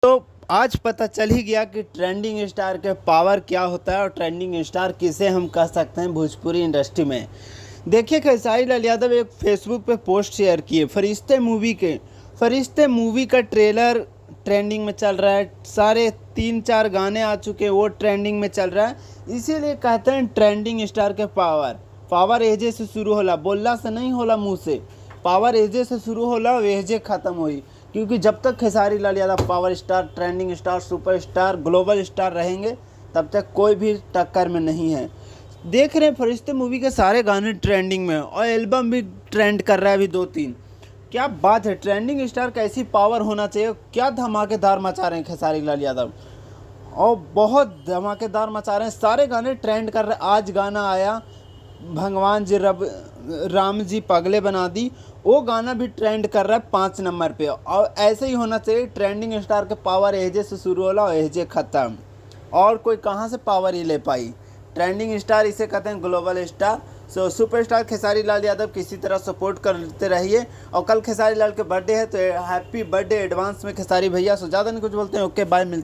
तो आज पता चल ही गया कि ट्रेंडिंग स्टार के पावर क्या होता है और ट्रेंडिंग स्टार किसे हम कह सकते हैं भोजपुरी इंडस्ट्री में। देखिए, खेसारी लाल यादव एक फेसबुक पे पोस्ट शेयर किए फरिश्ते मूवी का ट्रेलर ट्रेंडिंग में चल रहा है। सारे 3-4 गाने आ चुके हैं, वो ट्रेंडिंग में चल रहा है। इसीलिए कहते हैं ट्रेंडिंग स्टार के पावर एजे से शुरू होला, बोलला से नहीं होला, मुँह से। पावर एजे से शुरू होला, एजे ख़त्म हुई। क्योंकि जब तक Khesari Lal Yadav power star, trending star, super star, global star रहेंगे, तब तक कोई भी टक्कर में नहीं है। देख रहे हैं फरिश्ते मूवी के सारे गाने ट्रेंडिंग में और एल्बम भी ट्रेंड कर रहा है अभी 2-3। क्या बात है, ट्रेंडिंग स्टार का ऐसी पावर होना चाहिए। क्या धमाकेदार मचा रहे हैं खेसारी लाल यादव, और बहुत धमाकेदार मचा रहे हैं। सारे गाने ट्रेंड कर रहे हैं। आज गाना आया भगवान जी राम जी पगले बना दी, वो गाना भी ट्रेंड कर रहा है 5 नंबर पे। और ऐसे ही होना चाहिए। ट्रेंडिंग स्टार के पावर एजे से शुरू होला और एजे ख़त्म, और कोई कहाँ से पावर ही ले पाई। ट्रेंडिंग स्टार इसे कहते हैं ग्लोबल स्टार। सो सुपरस्टार खेसारी लाल यादव किसी तरह सपोर्ट करते रहिए। और कल खेसारी लाल के बर्थडे है, तो हैप्पी बर्थडे एडवांस में खेसारी भैया। सो ज़्यादा नहीं कुछ बोलते हैं। ओके बाय, मिलते हैं।